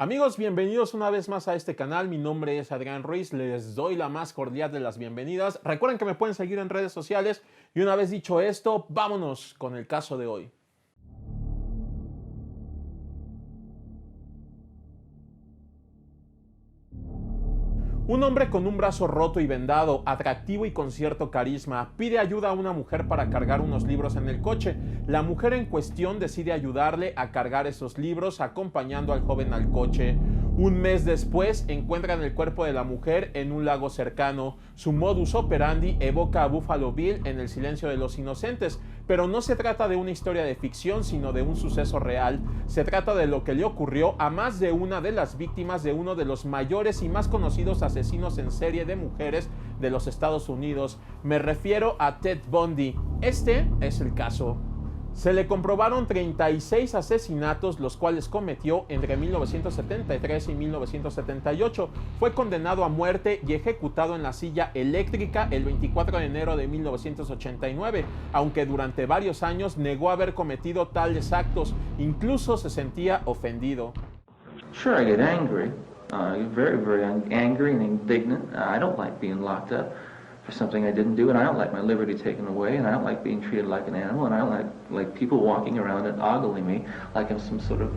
Amigos, bienvenidos una vez más a este canal. Mi nombre es Adrián Ruiz. Les doy la más cordial de las bienvenidas. Recuerden que me pueden seguir en redes sociales. Y una vez dicho esto, vámonos con el caso de hoy. Un hombre con un brazo roto y vendado, atractivo y con cierto carisma, pide ayuda a una mujer para cargar unos libros en el coche. La mujer en cuestión decide ayudarle a cargar esos libros acompañando al joven al coche. Un mes después encuentran el cuerpo de la mujer en un lago cercano. Su modus operandi evoca a Buffalo Bill en El silencio de los inocentes, pero no se trata de una historia de ficción, sino de un suceso real. Se trata de lo que le ocurrió a más de una de las víctimas de uno de los mayores y más conocidos asesinos en serie de mujeres de los Estados Unidos. Me refiero a Ted Bundy. Este es el caso. Se le comprobaron 36 asesinatos, los cuales cometió entre 1973 y 1978. Fue condenado a muerte y ejecutado en la silla eléctrica el 24 de enero de 1989, aunque durante varios años negó haber cometido tales actos. Incluso se sentía ofendido. Sure, I get angry. Very angry and indignant. I don't like being locked up for something I didn't do, and I don't like my liberty taken away, and I don't like being treated like an animal, and I don't like people walking around and ogling me like I'm some sort of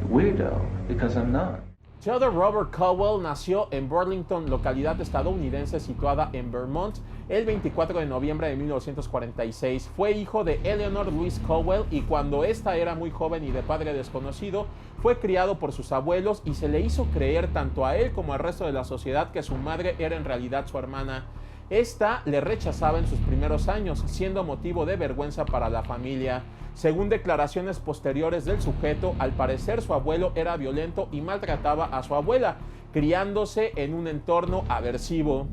weirdo, because I'm not. Theodore Robert Cowell nació en Burlington, localidad estadounidense situada en Vermont, el 24 de noviembre de 1946. Fue hijo de Eleanor Louise Cowell y cuando ésta era muy joven y de padre desconocido, fue criado por sus abuelos y se le hizo creer tanto a él como al resto de la sociedad que su madre era en realidad su hermana. Esta le rechazaba en sus primeros años, siendo motivo de vergüenza para la familia. Según declaraciones posteriores del sujeto, al parecer su abuelo era violento y maltrataba a su abuela, criándose en un entorno aversivo.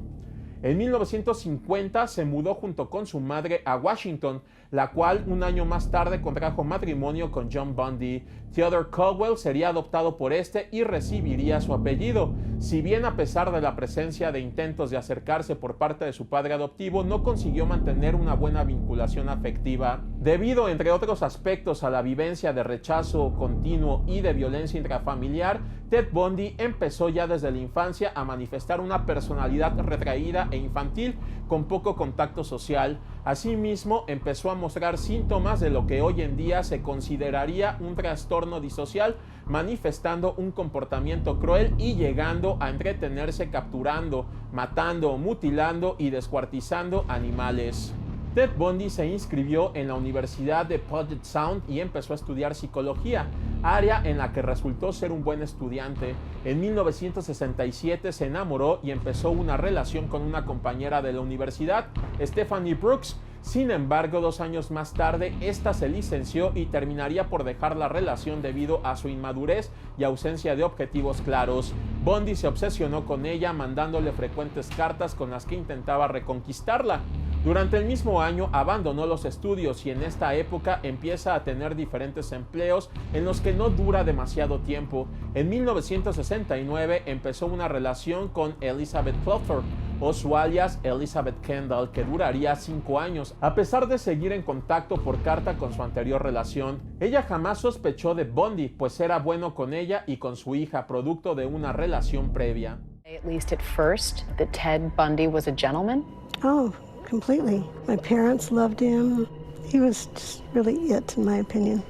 En 1950 se mudó junto con su madre a Washington, la cual un año más tarde contrajo matrimonio con John Bundy. Theodore Cowell sería adoptado por este y recibiría su apellido. Si bien a pesar de la presencia de intentos de acercarse por parte de su padre adoptivo, no consiguió mantener una buena vinculación afectiva. Debido, entre otros aspectos, a la vivencia de rechazo continuo y de violencia intrafamiliar, Ted Bundy empezó ya desde la infancia a manifestar una personalidad retraída e infantil con poco contacto social. Asimismo, empezó a mostrar síntomas de lo que hoy en día se consideraría un trastorno disocial, manifestando un comportamiento cruel y llegando a entretenerse capturando, matando, mutilando y descuartizando animales. Ted Bundy se inscribió en la Universidad de Puget Sound y empezó a estudiar psicología, área en la que resultó ser un buen estudiante. En 1967 se enamoró y empezó una relación con una compañera de la universidad, Stephanie Brooks. Sin embargo, 2 años más tarde, esta se licenció y terminaría por dejar la relación debido a su inmadurez y ausencia de objetivos claros. Bundy se obsesionó con ella, mandándole frecuentes cartas con las que intentaba reconquistarla. Durante el mismo año abandonó los estudios y en esta época empieza a tener diferentes empleos en los que no dura demasiado tiempo. En 1969 empezó una relación con Elizabeth Plouffer, o su alias Elizabeth Kendall, que duraría 5 años, a pesar de seguir en contacto por carta con su anterior relación. Ella jamás sospechó de Bundy, pues era bueno con ella y con su hija, producto de una relación previa. At least at first, that Ted Bundy was a gentleman? Oh, completely. My parents loved him. He was just really it, in my opinion.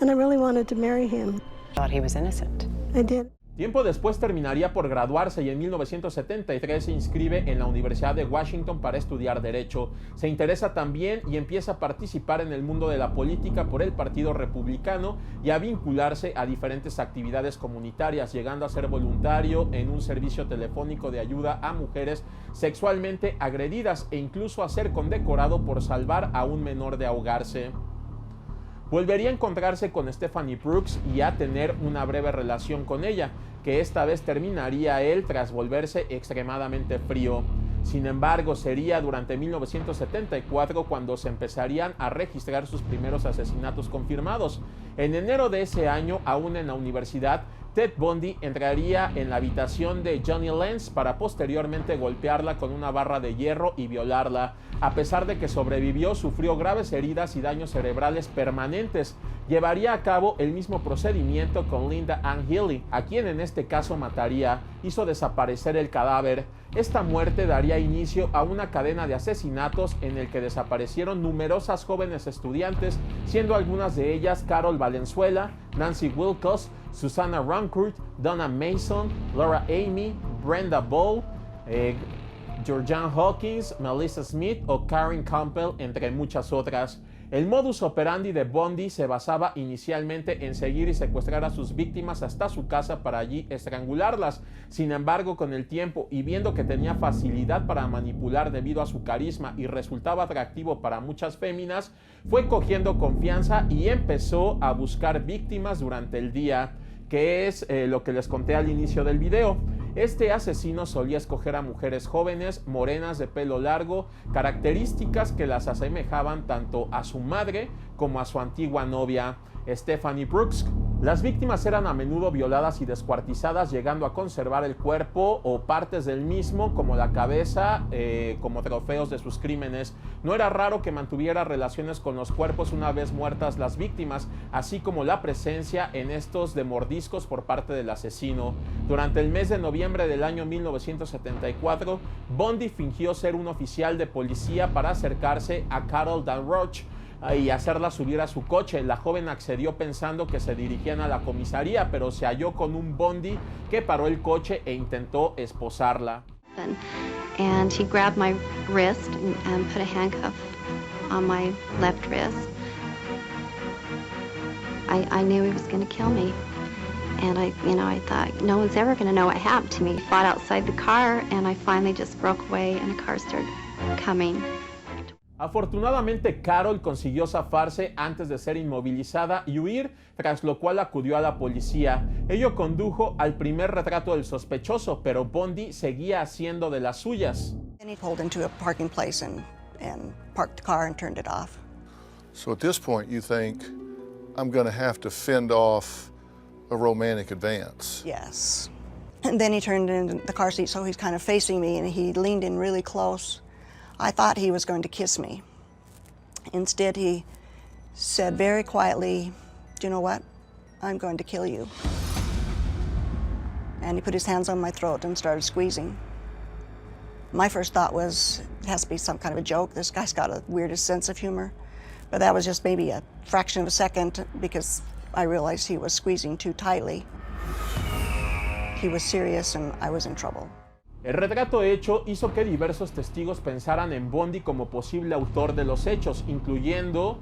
And I really wanted to marry him. Thought he was innocent. I did. Tiempo después terminaría por graduarse y en 1973 se inscribe en la Universidad de Washington para estudiar Derecho. Se interesa también y empieza a participar en el mundo de la política por el Partido Republicano y a vincularse a diferentes actividades comunitarias, llegando a ser voluntario en un servicio telefónico de ayuda a mujeres sexualmente agredidas e incluso a ser condecorado por salvar a un menor de ahogarse. Volvería a encontrarse con Stephanie Brooks y a tener una breve relación con ella, que esta vez terminaría él tras volverse extremadamente frío. Sin embargo, sería durante 1974 cuando se empezarían a registrar sus primeros asesinatos confirmados. En enero de ese año, aún en la universidad, Ted Bundy entraría en la habitación de Johnny Lenz para posteriormente golpearla con una barra de hierro y violarla. A pesar de que sobrevivió, sufrió graves heridas y daños cerebrales permanentes llevaría a cabo el mismo procedimiento con Linda Ann Healy, a quien en este caso mataría, hizo desaparecer el cadáver. Esta muerte daría inicio a una cadena de asesinatos en el que desaparecieron numerosas jóvenes estudiantes, siendo algunas de ellas Carol Valenzuela, Nancy Wilkos, Susana Rancourt, Donna Mason, Laura Amy, Brenda Ball, Georgianne Hawkins, Melissa Smith o Karen Campbell, entre muchas otras. El modus operandi de Bundy se basaba inicialmente en seguir y secuestrar a sus víctimas hasta su casa para allí estrangularlas. Sin embargo, con el tiempo y viendo que tenía facilidad para manipular debido a su carisma y resultaba atractivo para muchas féminas, fue cogiendo confianza y empezó a buscar víctimas durante el día, que es lo que les conté al inicio del video. Este asesino solía escoger a mujeres jóvenes, morenas de pelo largo, características que las asemejaban tanto a su madre como a su antigua novia, Stephanie Brooks. Las víctimas eran a menudo violadas y descuartizadas, llegando a conservar el cuerpo o partes del mismo, como la cabeza, como trofeos de sus crímenes. No era raro que mantuviera relaciones con los cuerpos una vez muertas las víctimas, así como la presencia en estos de mordiscos por parte del asesino. Durante el mes de noviembre del año 1974, Bundy fingió ser un oficial de policía para acercarse a Carol Danroch y hacerla subir a su coche. La joven accedió pensando que se dirigían a la comisaría, pero se halló con un Bundy que paró el coche e intentó esposarla. And he grabbed my wrist and put a handcuff on my left wrist. I knew he was going to kill me. And I thought, no one's ever going to know what happened to me. I fought outside the car, and I finally just broke away, and the car started coming. Afortunadamente, Carol consiguió zafarse antes de ser inmovilizada y huir, tras lo cual acudió a la policía. Ello condujo al primer retrato del sospechoso, pero Bundy seguía haciendo de las suyas. And he pulled into a parking place and parked the car and turned it off. So at this point, you think, I'm going to have to fend off a romantic advance. Yes. And then he turned in the car seat, so he's kind of facing me, and he leaned in really close. I thought he was going to kiss me. Instead, he said very quietly, "Do you know what? I'm going to kill you." And he put his hands on my throat and started squeezing. My first thought was, it has to be some kind of a joke. This guy's got a weirdest sense of humor. But that was just maybe a fraction of a second, because I realized he was squeezing too tightly. He was serious and I was in trouble. El retrato hecho hizo que diversos testigos pensaran en Bundy como posible autor de los hechos, incluyendo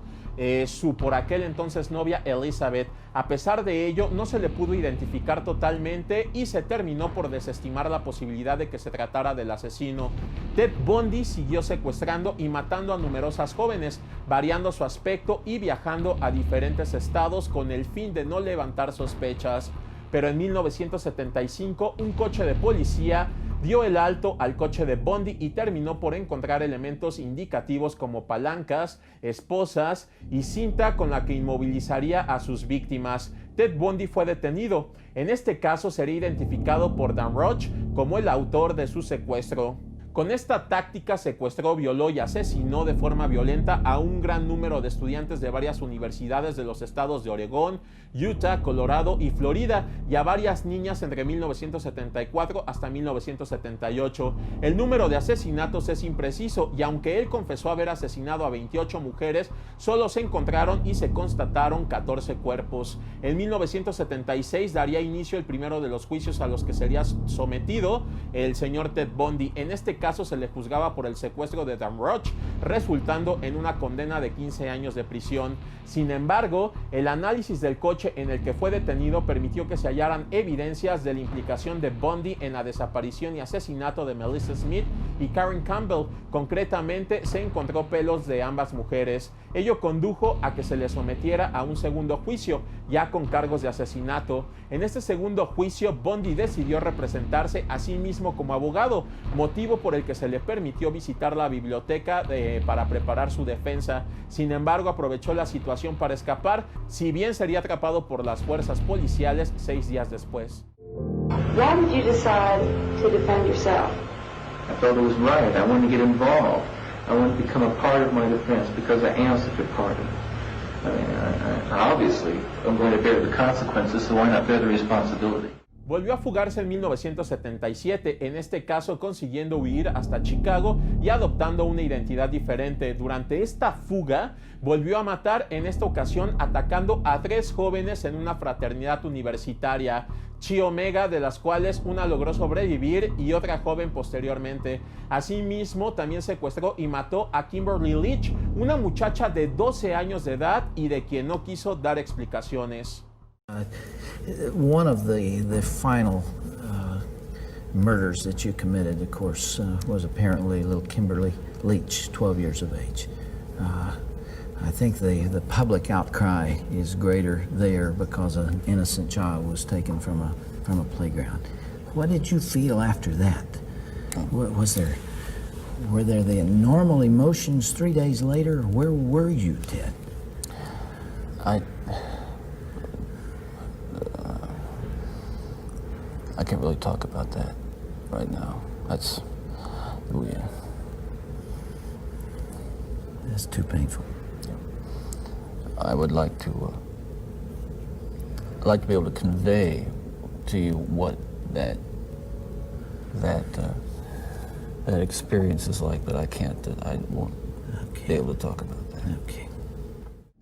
su por aquel entonces novia Elizabeth. A pesar de ello, no se le pudo identificar totalmente y se terminó por desestimar la posibilidad de que se tratara del asesino. Ted Bundy siguió secuestrando y matando a numerosas jóvenes, variando su aspecto y viajando a diferentes estados con el fin de no levantar sospechas. Pero en 1975, un coche de policía dio el alto al coche de Bundy y terminó por encontrar elementos indicativos como palancas, esposas y cinta con la que inmovilizaría a sus víctimas. Ted Bundy fue detenido. En este caso sería identificado por Danroch como el autor de su secuestro. Con esta táctica secuestró, violó y asesinó de forma violenta a un gran número de estudiantes de varias universidades de los estados de Oregón, Utah, Colorado y Florida, y a varias niñas entre 1974 hasta 1978. El número de asesinatos es impreciso y aunque él confesó haber asesinado a 28 mujeres, solo se encontraron y se constataron 14 cuerpos. En 1976 daría inicio el primero de los juicios a los que sería sometido el señor Ted Bundy. En este caso se le juzgaba por el secuestro de Danroch, resultando en una condena de 15 años de prisión. Sin embargo, el análisis del coche en el que fue detenido permitió que se hallaran evidencias de la implicación de Bundy en la desaparición y asesinato de Melissa Smith y Karen Campbell. Concretamente, se encontró pelos de ambas mujeres. Ello condujo a que se le sometiera a un segundo juicio, ya con cargos de asesinato. En este segundo juicio, Bundy decidió representarse a sí mismo como abogado, motivo por el que se le permitió visitar la biblioteca para preparar su defensa. Sin embargo, aprovechó la situación para escapar, si bien sería atrapado por las fuerzas policiales 6 días después. Why did you decide to defend yourself? I felt it was right. I wanted to get involved. I wanted to become a part of my defense because I am such a part of it. I mean, obviously, I'm going to bear the consequences, so why not bear the responsibility? Volvió a fugarse en 1977, en este caso consiguiendo huir hasta Chicago y adoptando una identidad diferente. Durante esta fuga, volvió a matar, en esta ocasión atacando a 3 jóvenes en una fraternidad universitaria, Chi Omega, de las cuales una logró sobrevivir y otra joven posteriormente. Asimismo, también secuestró y mató a Kimberly Leach, una muchacha de 12 años de edad y de quien no quiso dar explicaciones. One of the final murders that you committed, of course, was apparently little Kimberly Leach, 12 years of age. I think the public outcry is greater there because an innocent child was taken from a playground. What did you feel after that? Were there the normal emotions 3 days later? Where were you, Ted? I can't really talk about that right now. That's too painful. I would like to be able to convey to you what that experience is like, but I won't be able to talk about that. Okay.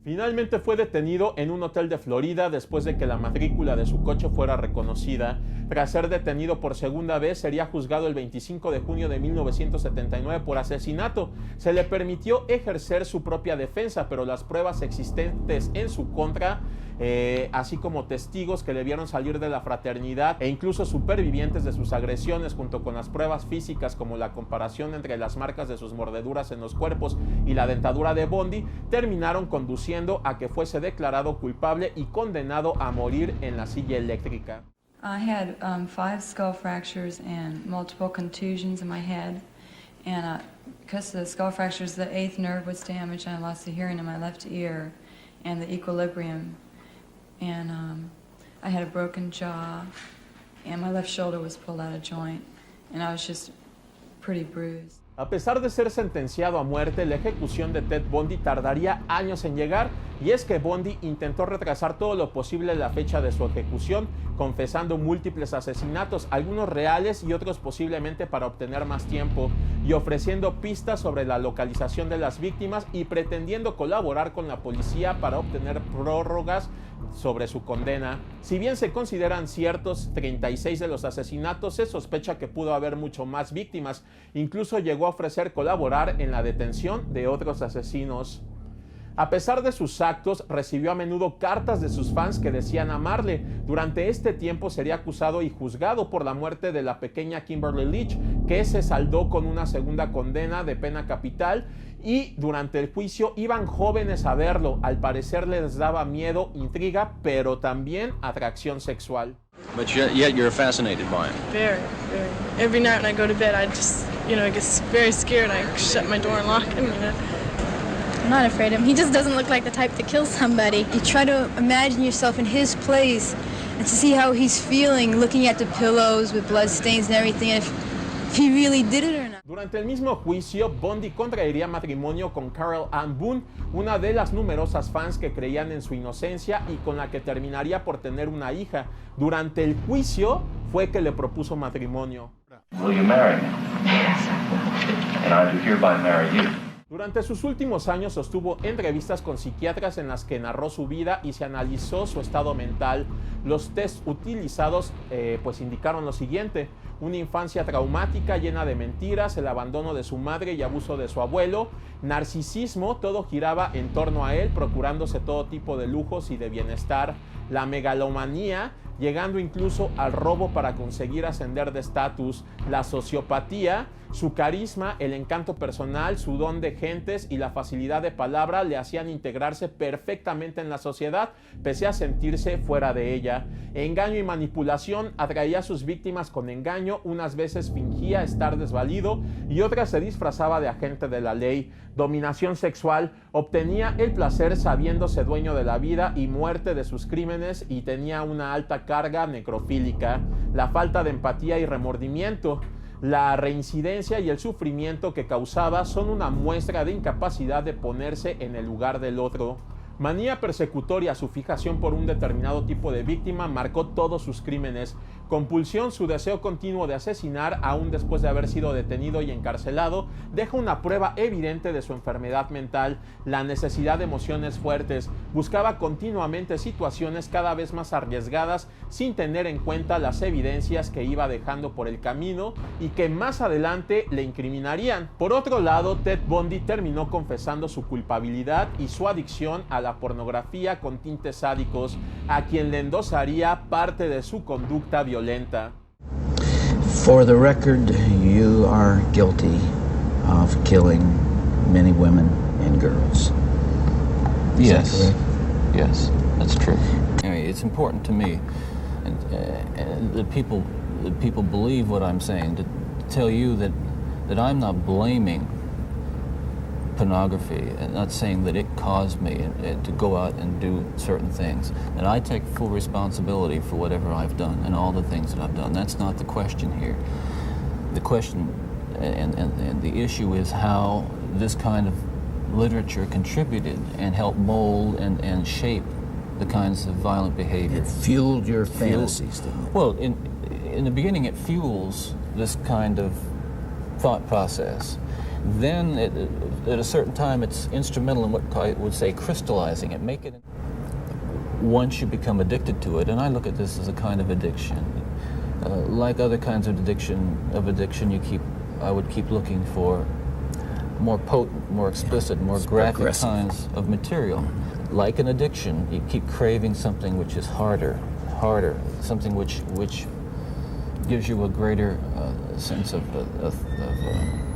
Finalmente fue detenido en un hotel de Florida después de que la matrícula de su coche fuera reconocida. Tras ser detenido por segunda vez, sería juzgado el 25 de junio de 1979 por asesinato. Se le permitió ejercer su propia defensa, pero las pruebas existentes en su contra, así como testigos que le vieron salir de la fraternidad e incluso supervivientes de sus agresiones, junto con las pruebas físicas como la comparación entre las marcas de sus mordeduras en los cuerpos y la dentadura de Bundy, terminaron conduciendo a que fuese declarado culpable y condenado a morir en la silla eléctrica. I had 5 skull fractures and multiple contusions in my head, and because of the skull fractures, the 8th nerve was damaged, and I lost the hearing in my left ear and the equilibrium, and I had a broken jaw, and my left shoulder was pulled out of joint, and I was just pretty bruised. A pesar de ser sentenciado a muerte, la ejecución de Ted Bundy tardaría años en llegar, y es que Bundy intentó retrasar todo lo posible la fecha de su ejecución, confesando múltiples asesinatos, algunos reales y otros posiblemente para obtener más tiempo, y ofreciendo pistas sobre la localización de las víctimas y pretendiendo colaborar con la policía para obtener prórrogas sobre su condena. Si bien se consideran ciertos 36 de los asesinatos, se sospecha que pudo haber mucho más víctimas. Incluso llegó a ofrecer colaborar en la detención de otros asesinos. A pesar de sus actos, recibió a menudo cartas de sus fans que decían amarle. Durante este tiempo sería acusado y juzgado por la muerte de la pequeña Kimberly Leach, que se saldó con una segunda condena de pena capital, y durante el juicio iban jóvenes a verlo. Al parecer les daba miedo, intriga, pero también atracción sexual. But yet you're fascinated by him. Very, very. Every night when I go to bed, I just, I get very scared. I shut my door and lock him, I'm not afraid of him. He just doesn't look like the type to kill somebody. You try to imagine yourself in his place and to see how he's feeling, looking at the pillows with blood stains and everything, and if he really did it or not. Durante el mismo juicio, Bundy contraería matrimonio con Carol Ann Boone, una de las numerosas fans que creían en su inocencia y con la que terminaría por tener una hija. Durante el juicio fue que le propuso matrimonio. Will you marry me? Yes. And I do hereby marry you. Durante sus últimos años sostuvo entrevistas con psiquiatras en las que narró su vida y se analizó su estado mental. Los tests utilizados pues indicaron lo siguiente: una infancia traumática llena de mentiras, el abandono de su madre y abuso de su abuelo, narcisismo, todo giraba en torno a él, procurándose todo tipo de lujos y de bienestar, la megalomanía, llegando incluso al robo para conseguir ascender de estatus, la sociopatía, su carisma, el encanto personal, su don de gentes y la facilidad de palabra le hacían integrarse perfectamente en la sociedad, pese a sentirse fuera de ella. Engaño y manipulación, atraía a sus víctimas con engaño, unas veces fingía estar desvalido y otras se disfrazaba de agente de la ley. Dominación sexual, obtenía el placer sabiéndose dueño de la vida y muerte de sus crímenes y tenía una alta carga necrofílica. La falta de empatía y remordimiento, la reincidencia y el sufrimiento que causaba son una muestra de incapacidad de ponerse en el lugar del otro. manía persecutoria, su fijación por un determinado tipo de víctima marcó todos sus crímenes. Compulsión, su deseo continuo de asesinar, aún después de haber sido detenido y encarcelado, deja una prueba evidente de su enfermedad mental, la necesidad de emociones fuertes. Buscaba continuamente situaciones cada vez más arriesgadas sin tener en cuenta las evidencias que iba dejando por el camino y que más adelante le incriminarían. Por otro lado, Ted Bundy terminó confesando su culpabilidad y su adicción a la pornografía con tintes sádicos, a quien le endosaría parte de su conducta violenta. For the record, you are guilty of killing many women and girls. Is that correct? Yes, that's true. It's important to me, and that people believe what I'm saying. To tell you that I'm not blaming pornography and not saying that it caused me to go out and do certain things. And I take full responsibility for whatever I've done and all the things that I've done. That's not the question here. The question and the issue is how this kind of literature contributed and helped mold and shape the kinds of violent behavior. It fueled your fantasies, didn't it? Well, in the beginning it fuels this kind of thought process. Then, at a certain time, it's instrumental in what I would say crystallizing it, make it. Once you become addicted to it, and I look at this as a kind of addiction, like other kinds of addiction, I would keep looking for more potent, more explicit, more graphic kinds of material. Like an addiction, you keep craving something which is harder, something which gives you a greater sense of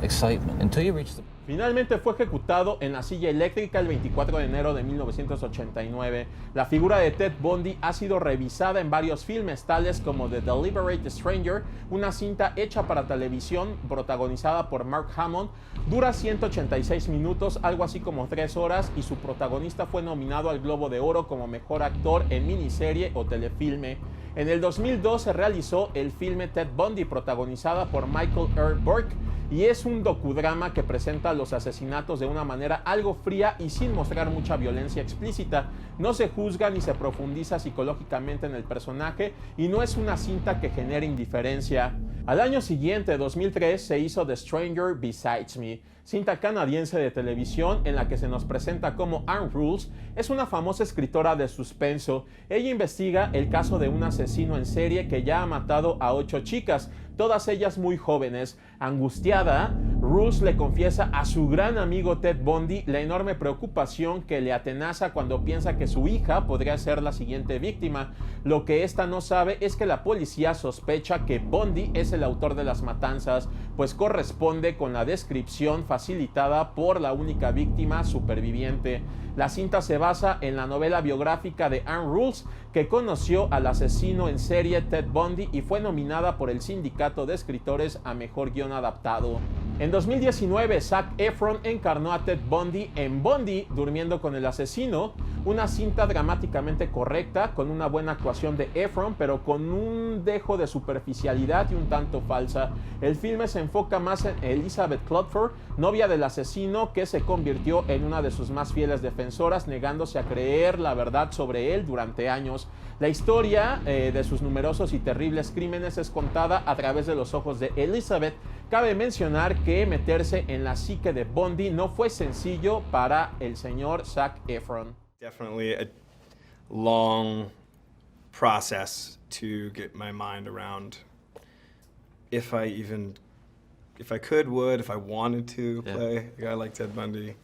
excitement until you reach the... Finalmente fue ejecutado en la silla eléctrica el 24 de enero de 1989. La figura de Ted Bundy ha sido revisada en varios filmes, tales como The Deliberate Stranger, una cinta hecha para televisión protagonizada por Mark Hammond. Dura 186 minutos, algo así como 3 horas, y su protagonista fue nominado al Globo de Oro como mejor actor en miniserie o telefilme. En el 2002 se realizó el filme Ted Bundy, protagonizada por Michael R. Burke, y es un docudrama que presenta los asesinatos de una manera algo fría y sin mostrar mucha violencia explícita. No se juzga ni se profundiza psicológicamente en el personaje y no es una cinta que genere indiferencia. Al año siguiente, 2003, se hizo The Stranger Besides Me, cinta canadiense de televisión en la que se nos presenta como Anne Rules es una famosa escritora de suspenso. Ella investiga el caso de un asesino en serie que ya ha matado a 8 chicas, todas ellas muy jóvenes. Angustiada, Rules le confiesa a su gran amigo Ted Bundy la enorme preocupación que le atenaza cuando piensa que su hija podría ser la siguiente víctima. Lo que ésta no sabe es que la policía sospecha que Bundy es el autor de las matanzas, pues corresponde con la descripción facilitada por la única víctima superviviente. La cinta se basa en la novela biográfica de Anne Rules, que conoció al asesino en serie Ted Bundy y fue nominada por el Sindicato de Escritores a Mejor Guión Adaptado. En 2019, Zac Efron encarnó a Ted Bundy en Bundy, durmiendo con el asesino, una cinta dramáticamente correcta, con una buena actuación de Efron, pero con un dejo de superficialidad y un tanto falsa. El filme se enfoca más en Elizabeth Clutford, novia del asesino, que se convirtió en una de sus más fieles defensoras, negándose a creer la verdad sobre él durante años. La historia de sus numerosos y terribles crímenes es contada a través de los ojos de Elizabeth. Cabe mencionar que meterse en la psique de Bundy no fue sencillo para el señor Zac Efron. Definitely a long process to get my mind around if I could, would, if I wanted to play a guy like Ted Bundy.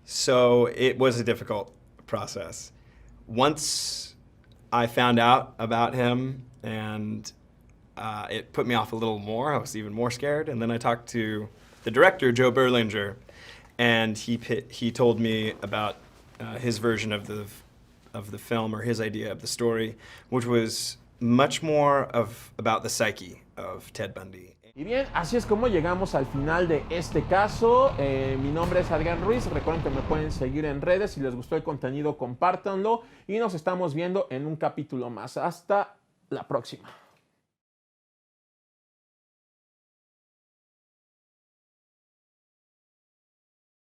So it was a difficult process. Once I found out about him and it put me off a little more, I was even more scared. And then I talked to the director, Joe Berlinger, and he told me about his version of the film, or his idea of the story, which was much more about the psyche of Ted Bundy. Y bien, así es como llegamos al final de este caso. Mi nombre es Adrián Ruiz. Recuerden que me pueden seguir en redes. Si les gustó el contenido, compártanlo. Y nos estamos viendo en un capítulo más. Hasta la próxima.